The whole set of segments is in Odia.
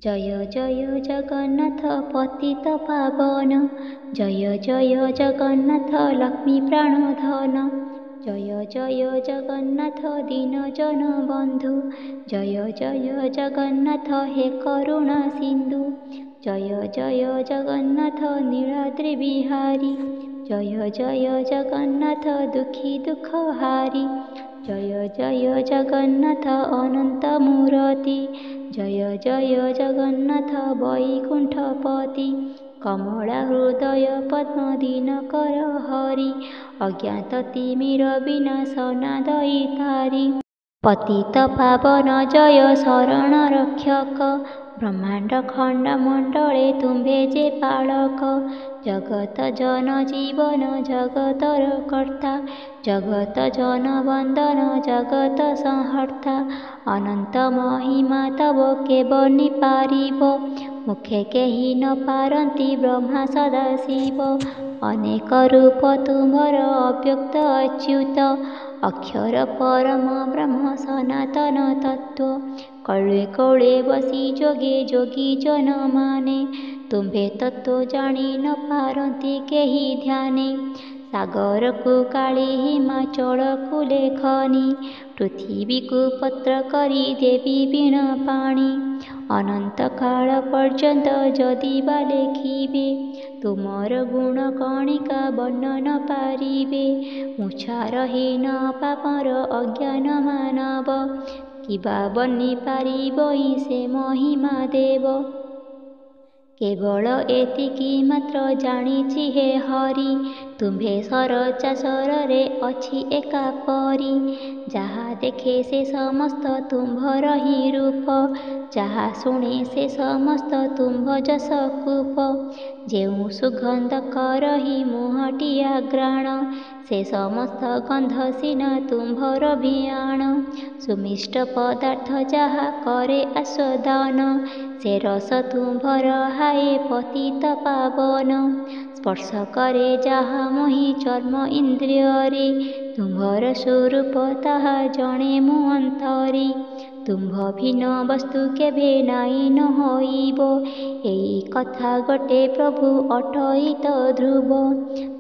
जय जय जगन्नाथ पतित पावन, जय जय जगन्नाथ लक्ष्मी प्राणधन, जय जय जगन्नाथ दीनजन बंधु, जय जय जगन्नाथ हे करुणा सिंधु, जय जय जगन्नाथ नीलाद्रि बिहारी, जय जय जगन्नाथ दुखी दुख हारी, जय जय जगन्नाथ अनंत मूर्ति, जय जय जगन्नाथ वैकुंठपति, कमला हृदय पद्म दीनकर हरि, अज्ञात तिमिर विनाशना दयितारी, पतित पावन जय शरण रक्षक, ब्रह्मांड खंड मंडले तुम्भे जे पालक, जगत जन जीवन जगतर कर्ता, जगत जन वंदन जगत संहर्ता, अनंत महिमा तब के बनी पारिब, मुखे केहि न पारंती ब्रह्मा सदाशिव, अनेक रूप तुम्हर अव्यक्त अच्युत, अक्षर परम ब्रह्म सनातन तत्व, कले कले बसी जोगे जोगी जन माने, तुम्भे तत्व जानी न पारंती केहि ध्याने, सागर को काली हिमाचल को लेखनी, पृथ्वी को पत्र करी देवी बीण पाणी, अनंत काल पर्यंत जदि बा लेखिबे, तुमर गुण कणिका वर्णन पारिबे, मुछारहीन पापर अज्ञान मानव, किबा बनी पारिबई से महिमा देव, केवल एतिकी मात्र जानिछि हे हरि, तुम्भे सरचासरे अछि एका परी, जहा देखे से समस्त तुम्भर ही रूप, जहा शुणे से समस्त तुम्भ जस कूप, जेउ सुगंध करही मुहटिया ग्राण, से समस्त गंध सिना तुम्भर भियाण, सुमिष्ट पदार्थ जहा करे आस्वादन, से रस तुम्भर हाय पतित पावन, स्पर्श करे जहा मोहि चर्म इंद्रियरे, तुम्भर स्वरूप ताहा जणे मो अंतरे, तुम्भ भिन्न वस्तु केभे नाई न होइब, एई कथा गोटे प्रभु अटईत ध्रुव,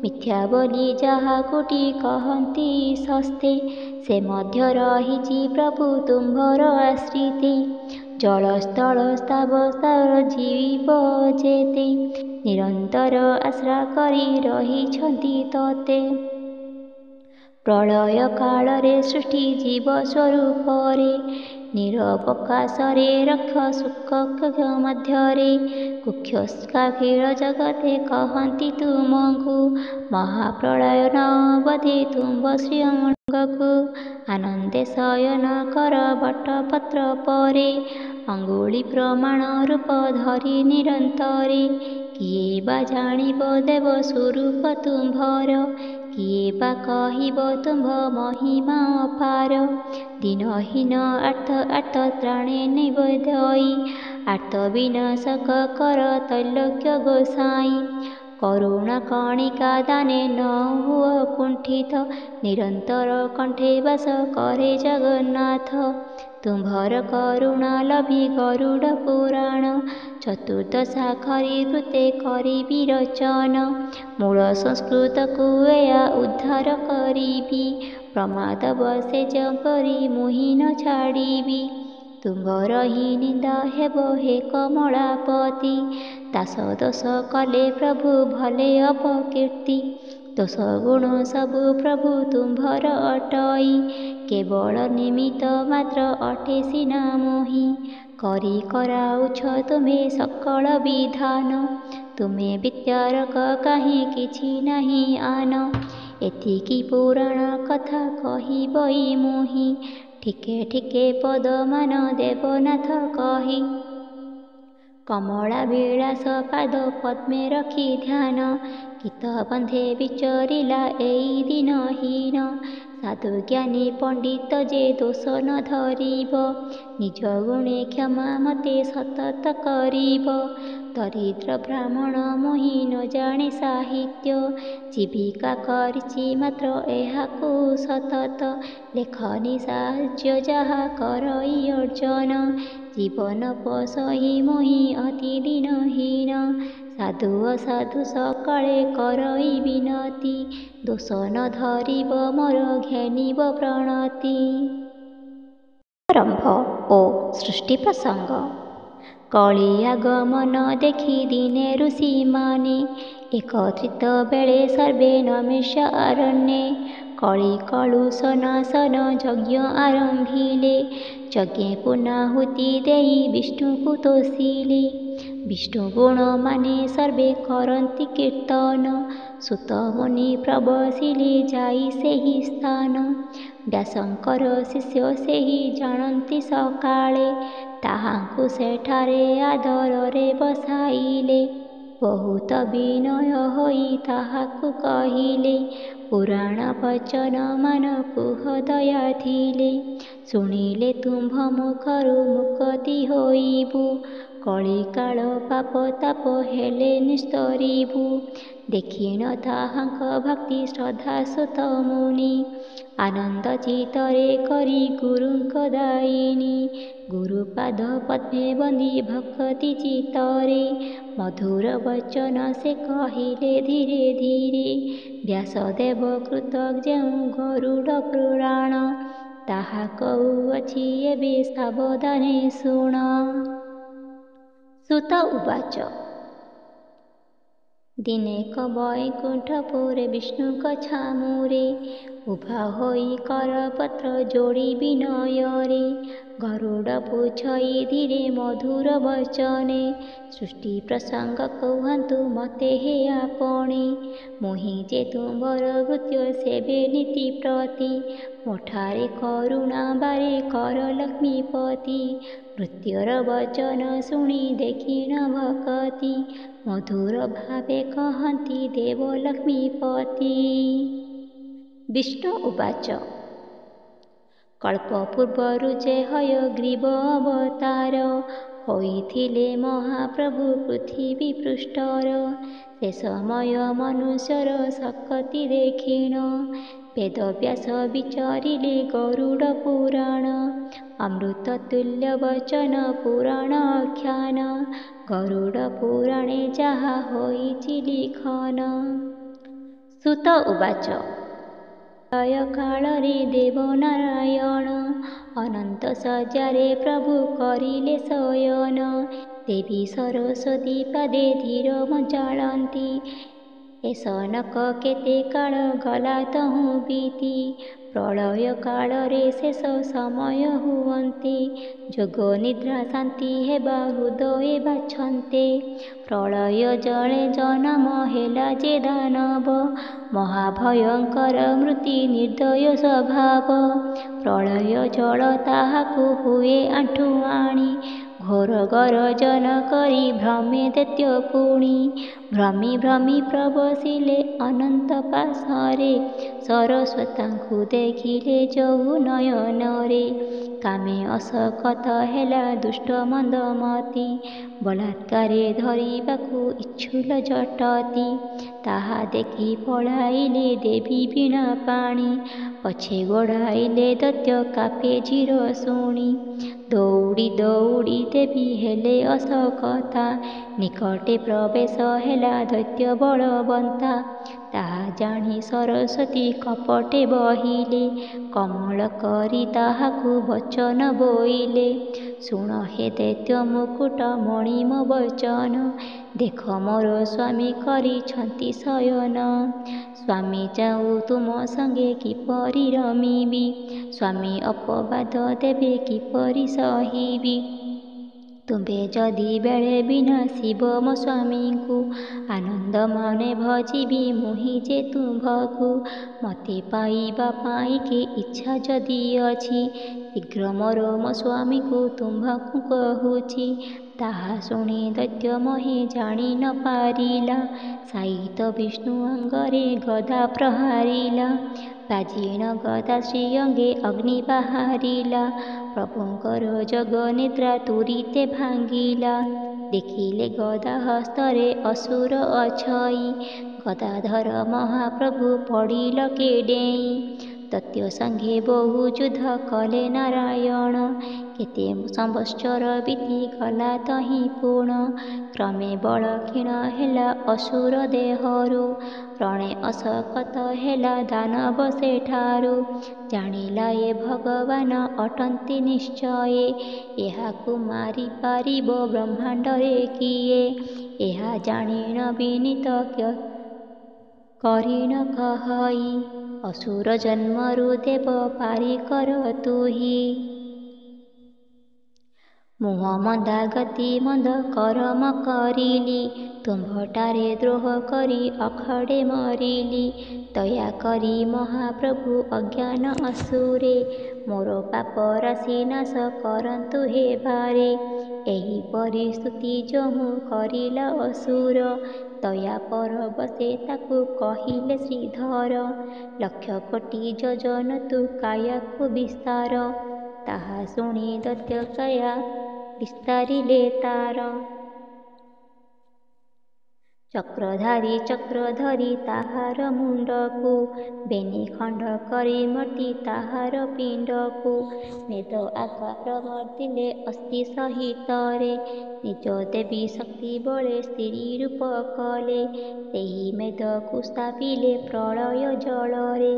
मिथ्या बोली जहा कोटि कहंती सस्ते, से मध्य रहिछि प्रभु तुम्भर आश्रिते, जल स्थल स्ताव स्तार जीव जेते, निरंतर आश्रा करी रहिछंती तते, प्रलय कालरे सृष्टि जीव स्वरूपरे, निरवकाशरे रक्ष सुख मध्यरे, कुक्षकाखिल जगते कहंती तुमको, महाप्रलय न बधे तुम्भ श्रीअंगको, आनंदे शयन कर बटपत्र परे, अंगुली प्रमाण रूप धरि निरंतरे, किए बा जानिब देव स्वरूप तुम्भर, किए बा कहिब तुम्भ महिमा अपार, दीनहीन आर्त आर्त त्राणे निवेदई, आर्त विनाशक कर त्रैलोक्य गोसाई, करुणा कणिका दाने न हुआ कुंठित, निरंतर कंठे वास करे जगन्नाथ, तुम्भर करुणा लभि गरुड़ पुराण, चतुर्थ शाखरी वृते करी विरचन, मूल संस्कृत को एया उद्धार करिबी, प्रमाद बसे जपरी मुहि न छाड़िबी, तुम्भर ही निंदा हेब हे कमलापति, दास दोष कले प्रभु भले अपकीर्ति, दोष गुण सबु प्रभु तुम्भर अटई, केवल निमित्त मात्र अटे सिना मोहि, करी कराउछ तुम्हें सकल विधान, तुम्हें विद्यारक काहे किछि नाही आन, एतिकी पुराण कथा कहिबई मोहि, ठीके ठीके पद मान देवनाथ कही, कमला विलास पाद पद्मे रखी ध्यान, गीत बंधे विचरिला एई दिनहीन, साधु ज्ञानी पंडित जे दोष न धरिब, निज गुणे क्षमा मते सतत करिब, दरिद्र ब्राह्मण मोहि न जाने साहित्य, जीविका करिछि मात्र एहाकु सतत, लेखनी साहाଯ୍य जहा करई अर्जन, ଜୀବନ ପୋଷଇ ମୁହିଁ ଅତି ଦିନହୀନ। ସାଧୁ ଅସାଧୁ ସକାଳେ କରଇ ବିନତି, ଦୋଷ ନ ଧରିବ ମୋର ଘେନିବ ପ୍ରଣତି। ଆରମ୍ଭ ଓ ସୃଷ୍ଟି ପ୍ରସଙ୍ଗ। କଳି ଆଗମନ ଦେଖି ଦିନେ ଋଷିମାନେ, ଏକତ୍ରିତ ବେଳେ ସର୍ବେ ନମେଷ ଅରଣ୍ୟେ। କଳି କଳୁଷ ନାଶନ ଯଜ୍ଞ ଆରମ୍ଭିଲେ, ଯଜ୍ଞେ ପୂର୍ଣ୍ଣାହୁତି ଦେଇ ବିଷ୍ଣୁଙ୍କୁ ତୋଷିଲେ। ବିଷ୍ଣୁ ଗୁଣ ମାନେ ସର୍ବେ କରନ୍ତି କୀର୍ତ୍ତନ, ସୁତ ମୁନି ପ୍ରବସିଲେ ଯାଇ ସେହି ସ୍ଥାନ। ବ୍ୟାସଙ୍କର ଶିଷ୍ୟ ସେହି ଜାଣନ୍ତି ସକାଳେ, ତାହାଙ୍କୁ ସେଠାରେ ଆଦରରେ ବସାଇଲେ। ବହୁତ ବିନୟ ହୋଇ ତାହାକୁ କହିଲେ, ପୁରାଣ ବଚନ ମାନ କୁହ ଦୟା ଥିଲେ। ଶୁଣିଲେ ତୁମ୍ଭ ମୁଖରୁ ମୁକ୍ତି ହୋଇବୁ, କଳିକାଳ ପାପ ତାପ ହେଲେ ନିସ୍ତରିବୁ। ଦେଖିନ ତାହାଙ୍କ ଭକ୍ତି ଶ୍ରଦ୍ଧା ସୁତ ମୁନି, ଆନନ୍ଦ ଚିତ୍ତରେ କରି ଗୁରୁଙ୍କ ଦାୟିନୀ। ଗୁରୁପାଦ ପଦ୍ମେ ବନ୍ଦି ଭକ୍ତି ଚିତ୍ତରେ, ମଧୁର ବଚନ ସେ କହିଲେ ଧୀରେ ଧୀରେ। ବ୍ୟାସଦେବ କୃତ ଯେଉଁ ଗରୁଡ଼ ପୁରାଣ, ତାହା କହୁଅଛି ଏବେ ସାବଧାନେ ଶୁଣ। ସୁତ ଉବାଚ। ଦିନେକ ବୈକୁଣ୍ଠପୁରେ ବିଷ୍ଣୁଙ୍କ ଛାମୁରେ, ଉଭା ହୋଇ କରପତ୍ର ଯୋଡ଼ି ବିନୟରେ। ଗରୁଡ଼ ପୁଛଇ ଧୀରେ ମଧୁର ବଚନେ, ସୃଷ୍ଟି ପ୍ରସଙ୍ଗ କୁହନ୍ତୁ ମତେ ହେ ଆପଣେ। ମୁହିଁ ଯେ ତୁମ୍ଭର ଭୃତ୍ୟ ସେବେ ନୀତି ପ୍ରତି, ମୋଠାରେ କରୁଣା ବାରେ କର ଲକ୍ଷ୍ମୀପତି। ଭୃତ୍ୟର ବଚନ ଶୁଣି ଦେଖିଣ ଭକତି, ମଧୁର ଭାବେ କହନ୍ତି ଦେବ ଲକ୍ଷ୍ମୀପତି। ବିଷ୍ଣୁ ଉବାଚ। କଳ୍ପ ପୂର୍ବରୁ ଯେ ହୟଗ୍ରୀବ ଅବତାର, ହୋଇଥିଲେ ମହାପ୍ରଭୁ ପୃଥିବୀ ପୃଷ୍ଠର। ସେ ସମୟ ମନୁଷ୍ୟର ଶକ୍ତି ଦେଖିଣ, ବେଦବ୍ୟାସ ବିଚାରିଲେ ଗରୁଡ଼ ପୁରାଣ। ଅମୃତ ତୁଲ୍ୟ ବଚନ ପୁରାଣ ଆଖ୍ୟାନ, ଗରୁଡ଼ ପୁରାଣେ ଯାହା ହୋଇଛି ଲିଖନ। ସୁତ ଉବାଚ। ପ୍ରଳୟ କାଳରେ ଦେବ ନାରାୟଣ, ଅନନ୍ତ ଶଯ୍ୟାରେ ପ୍ରଭୁ କରିଲେ ଶୟନ। ଦେବୀ ସରସ୍ୱତୀ ପାଦେ ଧୀର ଚାଳନ୍ତି, ଏ ସନକ କେତେ କାଳ ଗଲା ତହୁଁ ବିତି। ପ୍ରଳୟ କାଳରେ ଶେଷ ସମୟ ହୁଅନ୍ତେ, ଯୋଗ ନିଦ୍ରା ଶାନ୍ତି ହେବା ହୃଦୟେ ବାଛନ୍ତେ। ପ୍ରଳୟ ଜଳେ ଜନମ ହେଲା ଯେ ଦାନବ, ମହାଭୟଙ୍କର ମୂର୍ତ୍ତି ନିର୍ଦ୍ଦୟ ସ୍ୱଭାବ। ପ୍ରଳୟ ଜଳ ତାହାକୁ ହୁଏ ଆଣ୍ଠୁଆଣି, ଘୋର ଗରଜନ କରି ଭ୍ରମେ ଦୈତ୍ୟ ପୁଣି। ଭ୍ରମି ଭ୍ରମି ପ୍ରବସିଲେ ଅନନ୍ତ ପାଶରେ, ସରସ୍ୱତାଙ୍କୁ ଦେଖିଲେ ଯଉ ନୟନରେ। କାମେ ଅଶକତ ହେଲା ଦୁଷ୍ଟ ମନ୍ଦମତି, ବଳାତ୍କାରେ ଧରିବାକୁ ଇଚ୍ଛୁକ ଜଟତି। ତାହା ଦେଖି ପଳାଇଲେ ଦେବୀ ବୀଣା ପାଣି, ପଛେ ଗୋଡ଼ାଇଲେ ଦୈତ୍ୟ କାପେ ଧୀର ଶୁଣି। ଦୌଡ଼ି ଦୌଡ଼ି ଦେବୀ ହେଲେ ଅଶକତା, ନିକଟେ ପ୍ରବେଶ ହେଲା ଦୈତ୍ୟ ବଳବନ୍ତା। ତାହା ଜାଣି ସରସ୍ୱତୀ କପଟେ ବହିଲେ, କମଳ କରି ତାହାକୁ ବଚନ ବୋଇଲେ। ଶୁଣ ହେ ଦୈତ୍ୟ ମୁକୁଟ ମଣି ମୋ ବଚନ, ଦେଖ ମୋର ସ୍ୱାମୀ କରିଛନ୍ତି ଶୟନ। ସ୍ୱାମୀ ଯାଉ ତୁମ ସଙ୍ଗେ କିପରି ରମିବି, ସ୍ୱାମୀ ଅପବାଦ ଦେବେ କିପରି ସହିବି। ତୁମ୍ଭେ ଯଦି ବେଳେ ବିନାଶିବ ମୋ ସ୍ୱାମୀଙ୍କୁ, ଆନନ୍ଦ ମନେ ଭଜିବି ମୁହିଁ ଯେ ତୁମ୍ଭକୁ। ମତେ ପାଇବା ପାଇଁକି ଇଚ୍ଛା ଯଦି ଅଛି, ଶୀଘ୍ର ମୋର ମୋ ସ୍ୱାମୀଙ୍କୁ ତୁମ୍ଭଙ୍କୁ କହୁଛି। ତାହା ଶୁଣି ଦୈତ୍ୟ ମୋହି ଜାଣି ନ ପାରିଲା, ସାଇତ ବିଷ୍ଣୁ ଅଙ୍ଗରେ ଗଦା ପ୍ରହାରିଲା। ବାଜିଣ ଗଦା ଶ୍ରୀଅଙ୍ଗେ ଅଗ୍ନି ବାହାରିଲା, ପ୍ରଭୁଙ୍କର ଯୋଗ ନିଦ୍ରା ତୁରିତେ ଭାଙ୍ଗିଲା। ଦେଖିଲେ ଗଦା ହସ୍ତରେ ଅସୁର ଅଛଇ, ଗଦାଧର ମହାପ୍ରଭୁ ପଡ଼ିଲ କେ ଡେଇଁ। ଦୈତ୍ୟ ସଙ୍ଗେ ବହୁ ଯୁଦ୍ଧ କଲେ ନାରାୟଣ। କେତେ ସମ୍ବତ୍ସର ବିତିଗଲା ତହିଁ ପୁଣ। କ୍ରମେ ବଳ କ୍ଷୀଣ ହେଲା ଅସୁର ଦେହରୁ। ରଣେ ଅଶକତ ହେଲା ଦାନବ ସେଠାରୁ। ଜାଣିଲା ଏ ଭଗବାନ ଅଟନ୍ତି ନିଶ୍ଚୟେ। ଏହାକୁ ମାରିପାରିବ ବ୍ରହ୍ମାଣ୍ଡରେ କିଏ? ଏହା ଜାଣିଣ ବିନୀତ କରିଣ କହଇ। ଅସୁର ଜନ୍ମରୁ ଦେବ ପାରିକର ତୁହି। ମୁହଁ ମନ୍ଦା ଗତି ମନ୍ଦ କରମ କରିଲି। ତୁମ୍ଭଠାରେ ଦ୍ରୋହ କରି ଅଖଡ଼େ ମରିଲି। ଦୟାକରି ମହାପ୍ରଭୁ ଅଜ୍ଞାନ ଅସୁରେ। ମୋର ପାପ ରାଶି ନାଶ କରନ୍ତୁ ହେ ବାରେ। ଏହିପରି ସ୍ତୁତି ଯହୁଁ କରିଲା ଅସୁର। ଦୟା ପରବଶେ ତାକୁ କହିଲେ ଶ୍ରୀଧର। ଲକ୍ଷ କୋଟି ଯୋଜନ ତୁ କାୟାକୁ ବିସ୍ତାର। ତାହା ଶୁଣି ଦୈତ୍ୟ କାୟା ବିସ୍ତାରିଲେ ତାର। ଚକ୍ରଧାରୀ ଚକ୍ର ଧରି ତାହାର ମୁଣ୍ଡକୁ। ବେନି ଖଣ୍ଡ କରି ମର୍ତ୍ତି ତାହାର ପିଣ୍ଡକୁ। ମେଦ ଆକାର ମର୍ଦିଲେ ଅସ୍ଥି ସହିତରେ। ନିଜ ଦେବୀ ଶକ୍ତି ବଳେ ସ୍ତ୍ରୀ ରୂପ କଲେ। ସେହି ମେଦକୁ ସ୍ଥାପିଲେ ପ୍ରଳୟ ଜଳରେ।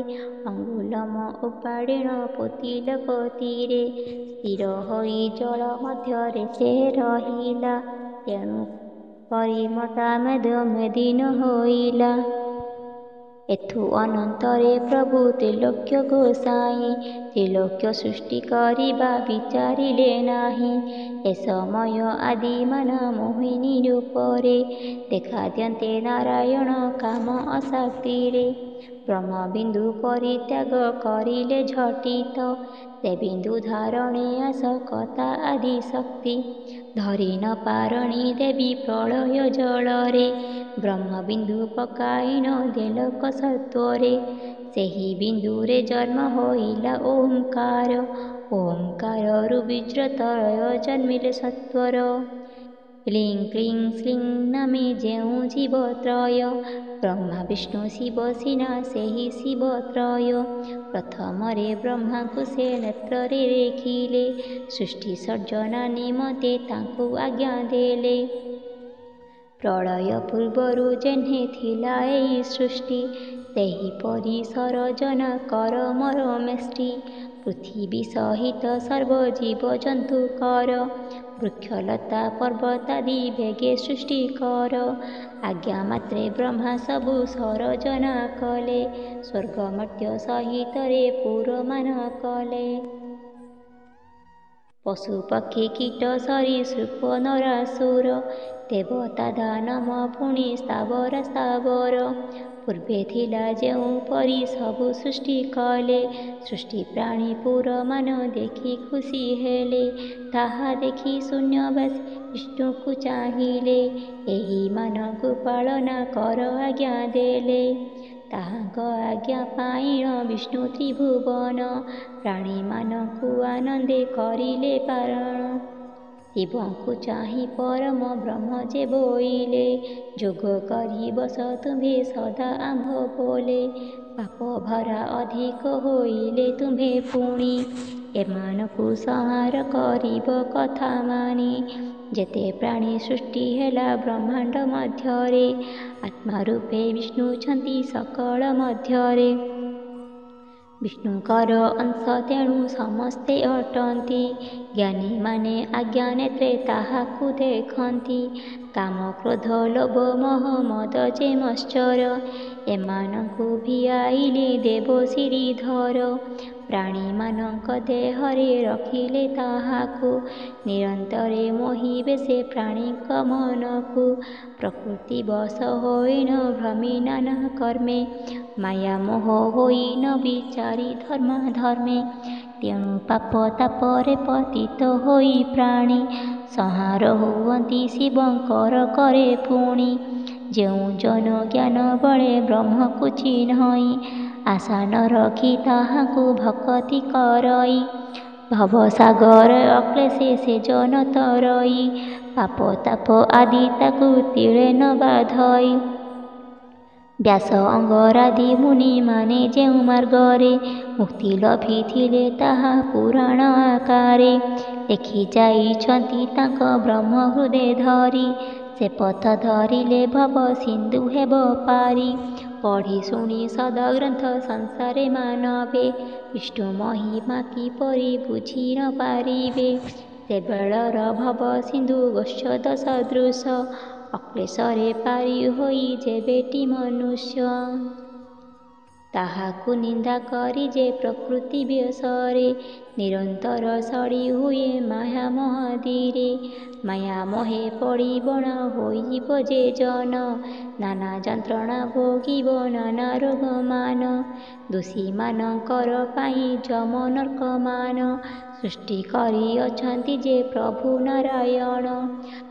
ଅଙ୍ଗୁଳମ ଉପାଡ଼ିଣ ପୋତିଲ ଗତିରେ। ସ୍ଥିର ହୋଇ ଜଳ ମଧ୍ୟରେ ସେ ରହିଲା। ତେଣୁ କରି ମତା ମେଦ ମେଦିନ ହୋଇଲା। ଏଥୁ ଅନନ୍ତରେ ପ୍ରଭୁ ତ୍ରିଲୋକ୍ୟ ଗୋସାଇଁ। ତ୍ରିଲୋକ୍ୟ ସୃଷ୍ଟି କରିବା ବିଚାରିଲେ ନାହିଁ। ଏ ସମୟ ଆଦିମାନ ମୋହିନୀ ରୂପରେ। ଦେଖା ଦିଅନ୍ତେ ନାରାୟଣ କାମ ଅଶାକ୍ତିରେ। ବ୍ରହ୍ମବିନ୍ଦୁ ପରିତ୍ୟାଗ କରିଲେ ଝଟିତ। ସେ ବିନ୍ଦୁ ଧାରଣେ ଆଶକତା ଆଦି ଶକ୍ତି। ଧରି ନ ପାରଣି ଦେବୀ ପ୍ରଳୟ ଜଳରେ। ବ୍ରହ୍ମବିନ୍ଦୁ ପକାଇଣ ଦେଲକ ସତ୍ୱରେ। ସେହି ବିନ୍ଦୁରେ ଜନ୍ମ ହୋଇଲା ଓଁକାର। ଓଁକାରରୁ ବୀଜ୍ରତ୍ରୟ ଜନ୍ମିଲେ ସତ୍ୱର। କ୍ଲିଂ କ୍ଲିଂ ଶ୍ଲିଂ ନାମେ ଯେଉଁ ଜୀବତ୍ରୟ। ବ୍ରହ୍ମା ବିଷ୍ଣୁ ଶିବ ସିନା ସେହି ଶିବତ୍ରୟ। ପ୍ରଥମରେ ବ୍ରହ୍ମାଙ୍କୁ ସେ ନେତ୍ରରେ ଦେଖିଲେ। ସୃଷ୍ଟି ସର୍ଜନା ନିମନ୍ତେ ତାଙ୍କୁ ଆଜ୍ଞା ଦେଲେ। ପ୍ରଳୟ ପୂର୍ବରୁ ଯେହ୍ନେ ଥିଲା ଏହି ସୃଷ୍ଟି। ସେହିପରି ସରଜନା କର ମୋର ମେଷ୍ଟି। ପୃଥିବୀ ସହିତ ସର୍ବ ଜୀବଜନ୍ତୁ କର। ବୃକ୍ଷଲତା ପର୍ବତାଦି ବେଗେ ସୃଷ୍ଟି କର। ଆଜ୍ଞା ମାତ୍ରେ ବ୍ରହ୍ମା ସବୁ ସରଜନା କଲେ। ସ୍ୱର୍ଗ ମର୍ତ୍ତ୍ୟ ସହିତରେ ପୁରମାନ କଲେ। ପଶୁ ପକ୍ଷୀ କୀଟ ସରୀସୃପ ନରାସୁର। ଦେବତା ଦାନବ ପୁଣି ସ୍ଥାବର ସ୍ଥାବର। ପୂର୍ବେ ଥିଲା ଯେଉଁପରି ସବୁ ସୃଷ୍ଟି କଲେ। ସୃଷ୍ଟି ପ୍ରାଣୀ ପୁରମାନ ଦେଖି ଖୁସି ହେଲେ। ତାହା ଦେଖି ଶୂନ୍ୟବାସୀ ବିଷ୍ଣୁକୁ ଚାହିଁଲେ। ଏହିମାନଙ୍କୁ ପାଳନା କର ଆଜ୍ଞା ଦେଲେ। ତାହାଙ୍କ ଆଜ୍ଞା ପାଇଣ ବିଷ୍ଣୁ ତ୍ରିଭୁବନ। ପ୍ରାଣୀମାନଙ୍କୁ ଆନନ୍ଦେ କରିଲେ ପାରଣ। ଶିବଙ୍କୁ ଚାହିଁ ପରମ ବ୍ରହ୍ମ ଯେ ବୋଇଲେ। ଯୋଗ କରି ବସ ତୁମ୍ଭେ ସଦା ଆମ୍ଭ ବୋଲେ। ପାପ ଭରା ଅଧିକ ହୋଇଲେ ତୁମ୍ଭେ ପୁଣି। ଏମାନଙ୍କୁ ସଂହାର କରିବ କଥା ମାନି। ଯେତେ ପ୍ରାଣୀ ସୃଷ୍ଟି ହେଲା ବ୍ରହ୍ମାଣ୍ଡ ମଧ୍ୟରେ। ଆତ୍ମା ରୂପେ ବିଷ୍ଣୁଛନ୍ତି ସକଳ ମଧ୍ୟରେ। ବିଷ୍ଣୁଙ୍କର ଅଂଶ ତେଣୁ ସମସ୍ତେ ଅଟନ୍ତି। ଜ୍ଞାନୀମାନେ ଆଜ୍ଞା ନେତ୍ରେ ତାହାକୁ ଦେଖନ୍ତି। କାମ କ୍ରୋଧ ଲୋଭ ମୋହ ମଦ ଯେ ମତ୍ସର। ଏମାନଙ୍କୁ ଭିଆଇଲେ ଦେବ ଶ୍ରୀଧର। ପ୍ରାଣୀମାନଙ୍କ ଦେହରେ ରଖିଲେ ତାହାକୁ। ନିରନ୍ତରେ ମୋହିବେ ସେ ପ୍ରାଣୀଙ୍କ ମନକୁ। ପ୍ରକୃତି ବଶ ହୋଇଣ ଭ୍ରମି ନାନା କର୍ମେ। ମାୟା ମୋହ ହୋଇ ନ ବିଚାରି ଧର୍ମାଧର୍ମେ। ତେଣୁ ପାପ ତାପରେ ପତିତ ହୋଇ ପ୍ରାଣୀ। ସଂହାର ହୁଅନ୍ତି ଶିବଙ୍କର କରେ ପୁଣି। ଯେଉଁ ଜନ ଜ୍ଞାନ ବଳେ ବ୍ରହ୍ମକୁ ଚିହ୍ନଇ। ଆଶା ନ ରଖି ତାହାଙ୍କୁ ଭକତି କରଇ। ଭବସାଗର ଅକ୍ଳେଶେ ସେ ଜନ ତରଇ। ପାପ ତାପ ଆଦି ତାକୁ ତିଳେ ନ ବାଧଇ। ବ୍ୟାସ ଅଙ୍ଗରାଦି ମୁନିମାନେ ଯେଉଁ ମାର୍ଗରେ ମୁକ୍ତି ଲଭିଥିଲେ ତାହା ପୁରାଣ ଆକାରେ ଲେଖି ଯାଇଛନ୍ତି ତାଙ୍କ ବ୍ରହ୍ମ ହୃଦେ ଧରି। ସେ ପଥ ଧରିଲେ ଭବ ସିନ୍ଧୁ ହେବ ପାରି। ପଢ଼ି ଶୁଣି ସଦଗ୍ରନ୍ଥ ସଂସାରେ ମାନବେ ବିଷ୍ଣୁ ମହିମା କିପରି ବୁଝି ନ ପାରିବେ। ସେବେଳର ଭବ ସିନ୍ଧୁ ଗୋଷ୍ଠ ସଦୃଶ ଅକ୍ଲେଶରେ ପାରି ହୋଇ ଯେବେଟି ମନୁଷ୍ୟ। ତାହାକୁ ନିନ୍ଦା କରି ଯେ ପ୍ରକୃତି ବେଶରେ ନିରନ୍ତର ସଡ଼ି ହୁଏ ମାୟା ମହାଦୀରେ। ମାୟା ମୋହେ ପଡ଼ି ବଣ ହୋଇବ ଯେ ଜନ ନାନା ଯନ୍ତ୍ରଣା ଭୋଗିବ ନାନା ରୋଗ ମାନ। ଦୋଷୀମାନଙ୍କର ପାଇଁ ଯମ ନର୍କମାନ ସୃଷ୍ଟି କରିଅଛନ୍ତି ଯେ ପ୍ରଭୁ ନାରାୟଣ।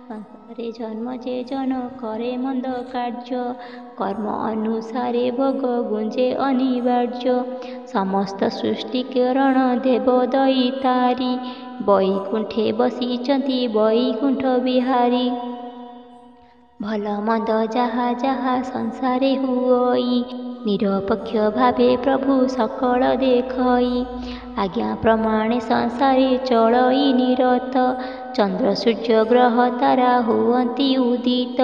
ସଂସାରେ ଜନ୍ମ ଯେ ଜନ କରେ ମନ୍ଦ କାର୍ଯ୍ୟ କର୍ମ ଅନୁସାରେ ଭୋଗ ଗୁଞ୍ଜେ ଅନିବାର୍ଯ୍ୟ। ସମସ୍ତ ସୃଷ୍ଟି କାରଣ ଦେବ ଦଇତାରି ବୈକୁଣ୍ଠେ ବସିଛନ୍ତି ବୈକୁଣ୍ଠ ବିହାରୀ। ଭଲ ମନ୍ଦ ଯାହା ଯାହା ସଂସାରେ ହୁଅଇ ନିରପେକ୍ଷ ଭାବେ ପ୍ରଭୁ ସକଳ ଦେଖଇ। ଆଜ୍ଞା ପ୍ରମାଣେ ସଂସାରେ ଚଳଇ ନିରତ ଚନ୍ଦ୍ର ସୂର୍ଯ୍ୟ ଗ୍ରହ ତାରା ହୁଅନ୍ତି ଉଦିତ।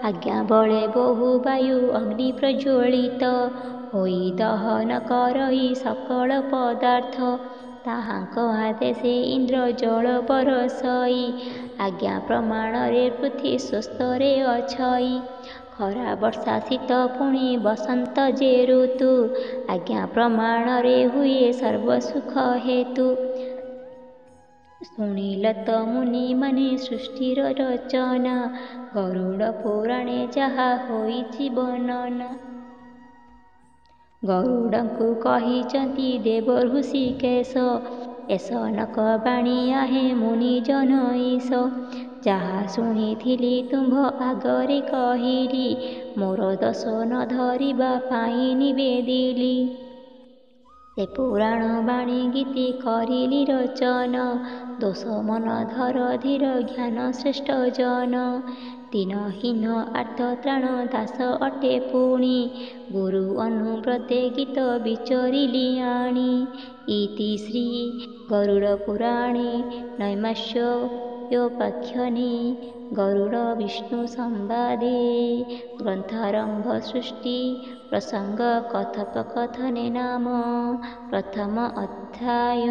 ଆଜ୍ଞା ବଳେ ବହୁ ବାୟୁ ଅଗ୍ନି ପ୍ରଜ୍ୱଳିତ ହୋଇ ଦହନ କରଇ ସକଳ ପଦାର୍ଥ। ତାହାଙ୍କ ଆଦେଶେ ଇନ୍ଦ୍ର ଜଳ ବରଷଇ ଆଜ୍ଞା ପ୍ରମାଣରେ ପୃଥ୍ୱୀ ସ୍ୱସ୍ତରେ ଅଛଇ। ଖରା ବର୍ଷା ଶୀତ ପୁଣି ବସନ୍ତ ଯେ ଋତୁ ଆଜ୍ଞା ପ୍ରମାଣରେ ହୁଏ ସର୍ବ ସୁଖ ହେତୁ। ଶୁଣିଲ ତ ମୁନିମାନେ ସୃଷ୍ଟିର ରଚନା ଗରୁଡ଼ ପୁରାଣେ ଯାହା ହୋଇଛି ବର୍ଣ୍ଣନା। ଗରୁଡ଼ଙ୍କୁ କହିଛନ୍ତି ଦେବ ହୃଷିକେଶ ଏସ ନକ ବାଣୀ ଆହେ ମୁନି ଜନ ଈଶ। ଯାହା ଶୁଣିଥିଲି ତୁମ୍ଭ ଆଗରେ କହିଲି ମୋର ଦୋଷ ନ ଧରିବା ପାଇଁ ନିବେଦିଲି। ସେ ପୁରାଣ ବାଣୀ ଗୀତି କରିଲି ରଚନ ଦୋଷ ମନ ଧର ଧୀର ଜ୍ଞାନ ଶ୍ରେଷ୍ଠ ଜନ। ଦୀନହୀନ ଆର୍ତ୍ତ ତ୍ରାଣ ଦାସ ଅଟେ ପୁଣି ଗୁରୁ ଅନୁବ୍ରତେ ଗୀତ ବିଚରିଲି ଆଣି। ଇତି ଶ୍ରୀ ଗରୁଡ଼ ପୁରାଣେ ନୈମିଷାରଣ୍ୟୋପାଖ୍ୟାନେ ଗରୁଡ଼ ବିଷ୍ଣୁ ସମ୍ବାଦେ ଗ୍ରନ୍ଥାରମ୍ଭ ସୃଷ୍ଟି ପ୍ରସଙ୍ଗ କଥୋପକଥନେ ନାମ ପ୍ରଥମ ଅଧ୍ୟାୟ।